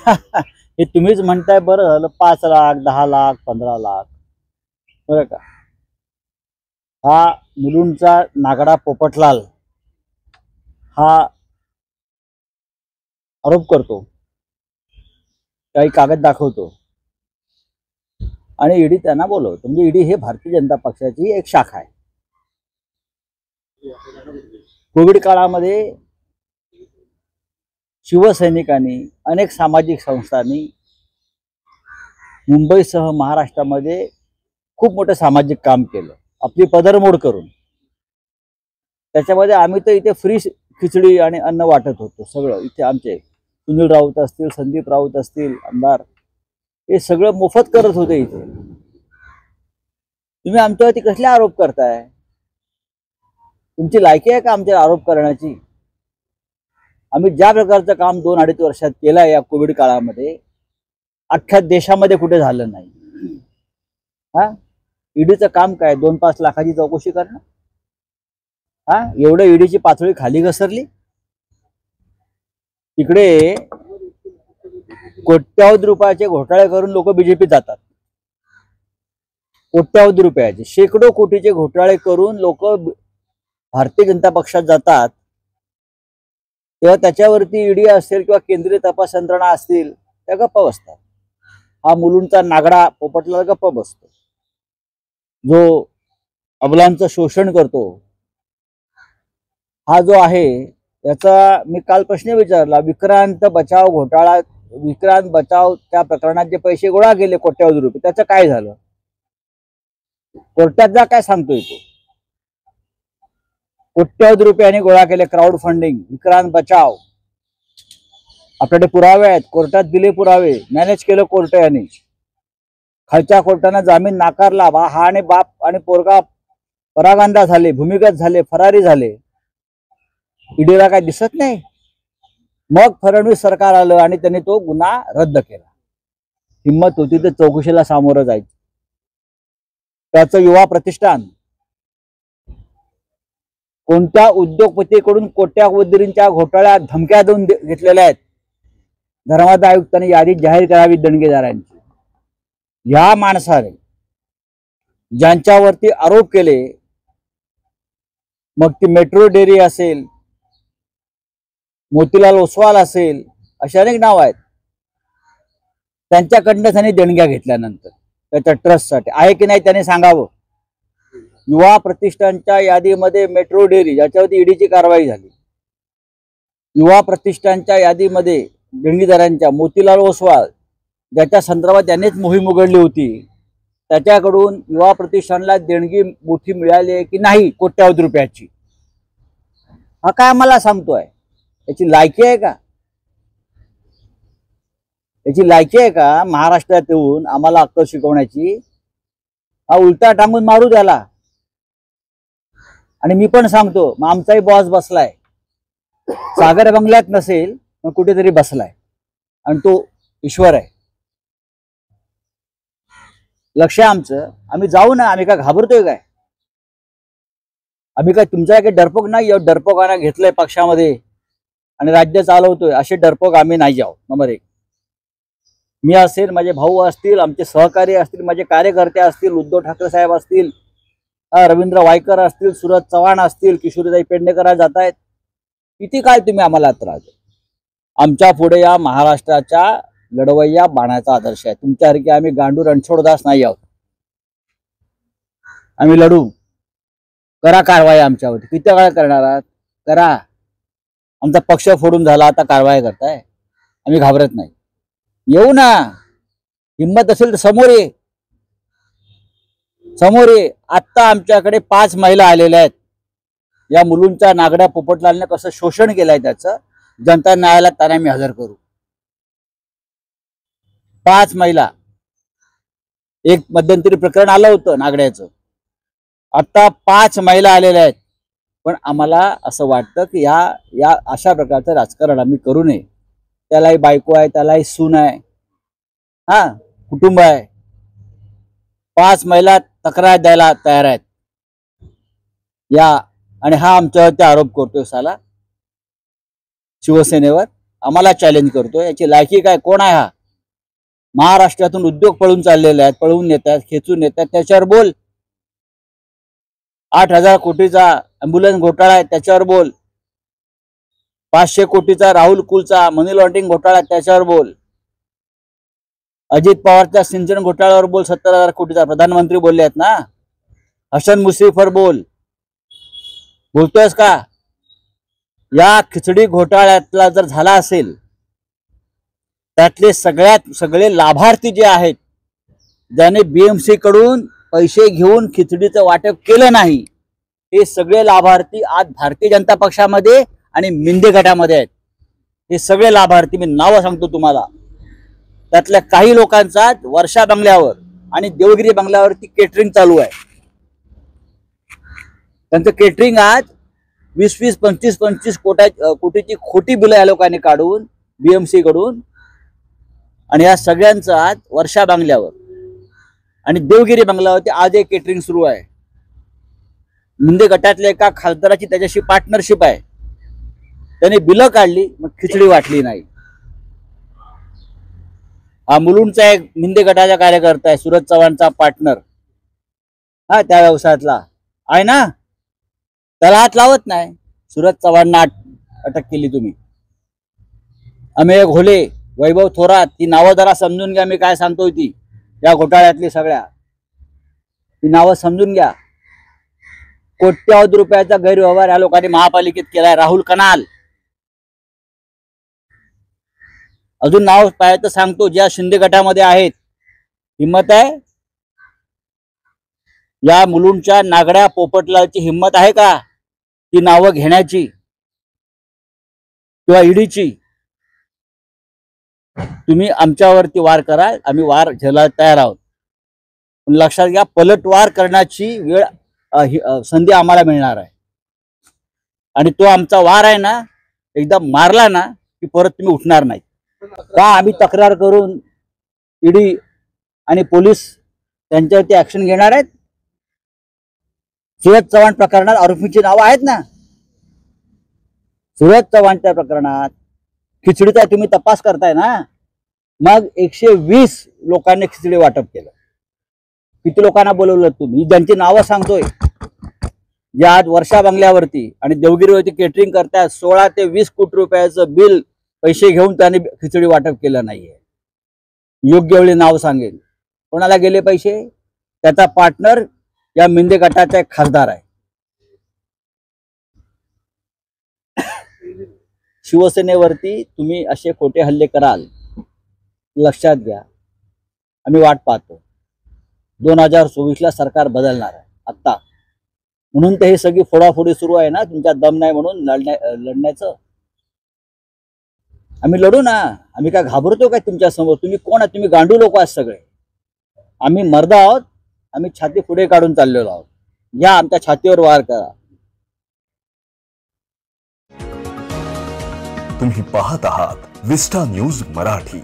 हे तुम्हीच म्हणताय, बरं झालं. 5 लाख, 10 लाख, 15 लाख, बरं का. हा मुलुंडचा नागडा पोपटलाल हा आरोप करतो, काही कागद दाखवतो आणि ईडी त्यांना बोलवतो. म्हणजे ईडी हे भारतीय जनता पक्षाची एक शाखा आहे. कोविड काळामध्ये शिवसैनिकांनी, अनेक सामाजिक संस्थांनी मुंबईसह महाराष्ट्रामध्ये खूप मोठं सामाजिक काम केलं, आपली पदरमोड करून. त्याच्यामध्ये आम्ही तर इथे फ्री खिचडी आणि अन्न वाटत होतो. सगळं इथे आमचे सुनील राऊत असतील, संदीप राऊत असतील, आमदार, हे सगळं मोफत करत होते इथे. तुम्ही आमच्यावरती कसले आरोप करताय? तुमची लायकी आहे का आमच्यावर आरोप करण्याची? आम्ही ज्या प्रकारचं काम 2-2.5 वर्षात केलं आहे या कोविड काळामध्ये, अख्ख्या देशामध्ये कुठे झालं नाही. हा, ईडीचं काम काय? 2-5 लाखाची चौकशी करणं? हा, एवढं ईडीची पातळी खाली घसरली. इकडे कोट्यावधी रुपयाचे घोटाळे करून लोक बीजेपीत जातात. कोट्यावधी रुपयाचे, शेकडो कोटीचे घोटाळे करून लोक भारतीय जनता पक्षात जातात. तेव्हा त्याच्यावरती ईडी असेल किंवा केंद्रीय तपास यंत्रणा असतील, त्या गप्पा बसतात. हा मुलुंडचा नागडा पोपटलाल गप्प बसतो, जो अबलांचं शोषण करतो. हा जो आहे, याचा मी काल प्रश्न विचारला. विक्रांत बचाव घोटाळा, विक्रांत बचाव त्या प्रकरणात जे पैसे गोळा केले कोट्यावधी रुपये, त्याचं काय झालं? कोर्टात जा, काय सांगतोय तो? कोट्यावधी रुपयांनी गोळा केले, क्राऊड फंडिंग, विक्रांत बचाव. आपल्याकडे पुरावे आहेत, कोर्टात दिले पुरावे, मॅनेज केलं कोर्ट यांनी. खालच्या कोर्टाने जामीन नाकारला. हा आणि बाप आणि पोरगा परागंदा झाले, भूमिगत झाले, फरारी झाले. ईडीला काय दिसत नाही? मग फडणवीस सरकार आलं आणि त्यांनी तो गुन्हा रद्द केला. हिंमत होती तर चौकशीला सामोरं जायचं. त्याचं युवा प्रतिष्ठान कोणत्या उद्योगपतीकडून कोट्यावधींच्या घोटाळ्यात धमक्या देऊन घेतलेल्या आहेत. धर्मादाय आयुक्तांनी यादी जाहीर करावी देणगीदारांची. या माणसाने ज्यांच्यावरती आरोप केले, मग ती मेट्रो डेअरी असेल, मोतीलाल ओसवाल असेल, अशी अनेक नाव आहेत, त्यांच्याकडनं त्यांनी देणग्या घेतल्यानंतर त्याच्या ट्रस्टसाठी आहे की नाही त्यांनी सांगावं. युवा प्रतिष्ठानच्या यादीमध्ये मेट्रो डेअरी, ज्याच्यावरती ईडीची कारवाई झाली, युवा प्रतिष्ठानच्या यादीमध्ये देणगीदारांच्या मोतीलाल ओसवाल, ज्याच्या संदर्भात त्यांनीच मोहीम उघडली होती, त्याच्याकडून युवा प्रतिष्ठानला देणगी मोठी मिळाली आहे की नाही कोट्यावधी रुपयाची, हा काय आम्हाला सांगतोय? याची लायकी आहे का? याची लायकी आहे का महाराष्ट्रात येऊन आम्हाला अक्कल शिकवण्याची? हा उलटा टांगून मारू द्याला. आणि मी पण सांगतो, मग आमचाही बॉस बसलाय, सागर बंगल्यात नसेल पण कुठेतरी बसलाय, आणि तो ईश्वर आहे. लक्ष आमचं, आम्ही जाऊ ना. आम्ही काय घाबरतोय काय? आम्ही काय तुमच्या काही डरपोक नाही. डरपोकांना घेतलंय पक्षामध्ये आणि राज्य चालवतोय, असे डरपोक आम्ही नाही जाऊ. नंबर 1. मी असेल, माझे भाऊ असतील, आमचे सहकारी असतील, माझे कार्यकर्ते असतील, उद्धव ठाकरे साहेब असतील, रवींद्र वायकर असतील, सुरज चव्हाण असतील, किशोरीताई पेडणेकर जात आहेत. किती काय तुम्ही आम्हाला त्रास? आमच्या पुढे या महाराष्ट्राच्या लढवय्या बाणाचा आदर्श आहे. तुमच्यासारखे आम्ही गांडू रणछोडदास नाही आहोत. आम्ही लढू. करा कारवाई आमच्यावरती. किती वेळा करणार आहात? करा. आमचा पक्ष फोडून झाला, आता कारवाई करताय. आम्ही घाबरत नाही. येऊ ना. हिंमत असेल तर समोर ये, समोर ये. आत्ता आमच्याकडे 5 महिला आलेल्या आहेत. या मुलुंडच्या नागड्या पोपटलालने कसं शोषण केलंय त्याचं जनता न्यायालयात त्यांना आम्ही हजर करू. 5 महिला. एक मध्यंतरी प्रकरण आलं होतं नागड्याचं. आता 5 महिला आलेल्या आहेत. पण आम्हाला असं वाटतं की या अशा प्रकारचं राजकारण आम्ही करू नये. त्यालाही बायको आहे, त्यालाही सून आहे, हा कुटुंब आहे. 5 महिला तक्रार द्यायला तयार आहेत या, आणि हा आमच्यावरती आरोप करतोय साला शिवसेनेवर. आम्हाला चॅलेंज करतोय, याची लायकी काय? कोण आहे हा? महाराष्ट्रातून उद्योग पळून चाललेले आहेत, पळवून नेतात, खेचून नेतात, त्याच्यावर बोल. 8,000 कोटीचा अँब्युलन्स घोटाळा आहे, त्याच्यावर बोल. 500 कोटीचा राहुल कुलचा मनी लॉन्ड्रिंग घोटाळा, त्याच्यावर बोल. अजित पवारच्या सिंचन घोटाळ्यावर बोल, 70,000 कोटीचा. प्रधानमंत्री बोलले आहेत ना. हसन मुश्रीफवर बोल. बोलतोयस का? या खिचडी घोटाळ्यातला जर झाला असेल, त्यातले सगळे लाभार्थी जे आहेत, ज्याने बीएमसी कडून पैसे घेऊन खिचडीचं वाटप केलं नाही, हे सगळे लाभार्थी आज भारतीय जनता पक्षामध्ये आणि मिंदे गटामध्ये आहेत. हे सगळे लाभार्थी, मी नावं सांगतो तुम्हाला. त्यातल्या काही लोकांचा वर्षा बंगल्यावर आणि देवगिरी बंगल्यावरती केटरिंग चालू आहे. त्यांचं केटरिंग आज 20-20, 25-25 कोटीची खोटी बिलं या लोकांनी काढून बीएमसी कडून, आणि या सगळ्यांचं आज वर्षा बंगल्यावर आणि देवगिरी बंगल्यावरती आज एक केटरिंग सुरू आहे. मिंदे गटातल्या एका खासदाराची त्याच्याशी पार्टनरशिप आहे. त्याने बिलं काढली, मग खिचडी वाटली नाही. हा मुलुंडचा एक मिंदे गटाचा कार्यकर्ता आहे, सूरज चव्हाणचा पार्टनर, हा त्या व्यवसायातला आहे ना, त्याला हात लावत नाही. सूरज चव्हाणना अटक केली तुम्ही. अमेय घोले, वैभव थोरात, ती नावं जरा समजून घ्या. मी काय सांगतोय ती या घोटाळ्यातली सगळ्या ती नावं समजून घ्या. कोट्यावधी रुपयाचा गैरव्यवहार या लोकांनी महापालिकेत केलाय. राहुल कनाल, अजून नाव पाहिजे तर सांगतो, ज्या शिंदे गटामध्ये आहेत. हिम्मत आहे या मुलुंडच्या नागड्या पोपटलाची? हिम्मत आहे का ती नावं घेण्याची किंवा ईडीची? तुम्ही आमच्यावरती वार करा, आम्ही वार झेलायला तयार आहोत. पण लक्षात घ्या, पलटवार करण्याची वेळ संधी आम्हाला मिळणार आहे. आणि तो आमचा वार आहे ना, एकदा मारला ना की परत तुम्ही उठणार नाही. का आम्ही तक्रार करून ईडी आणि पोलीस त्यांच्यावरती ऍक्शन घेणार आहेत? सूरज चव्हाण प्रकरणात आरोपींची नावं आहेत ना. सूरज चव्हाणच्या प्रकरणात खिचडीचा तुम्ही तपास करताय ना, मग 120 लोकांनी खिचडी वाटप केलं. किती लोकांना बोलवलं तुम्ही? ज्यांची नावं सांगतोय, जे आज वर्षा बंगल्यावरती आणि देवगिरीवरती केटरिंग करतायत, 16 ते 20 कोटी रुपयाचं बिल पैसे घेऊन त्याने खिचडी वाटप केलं नाहीये. योग्य वेळी नाव सांगेल. कोणाला गेले पैसे? त्याचा पार्टनर या मिंदे गटाचा एक खासदार आहे. शिवसेनेवरती तुम्ही असे खोटे हल्ले कराल, लक्षात घ्या. आम्ही वाट पाहतो. 2024ला सरकार बदलणार आहे आता, म्हणून तर हे सगळी फोडाफोडी सुरू आहे ना. तुमच्या दम नाही म्हणून लढण्याचं. आम्ही लढू ना. आम्ही काय घाबरतो काय तुमच्या समोर? तुम्ही कोण आहात? तुम्ही गांडू लोक आहात सगळे. आम्ही मर्द आहोत. आम्ही छाती पुढे काढून चाललेलो आहोत. या आमच्या छातीवर वार करा. तुम्ही पाहत आहात विस्टा न्यूज मराठी.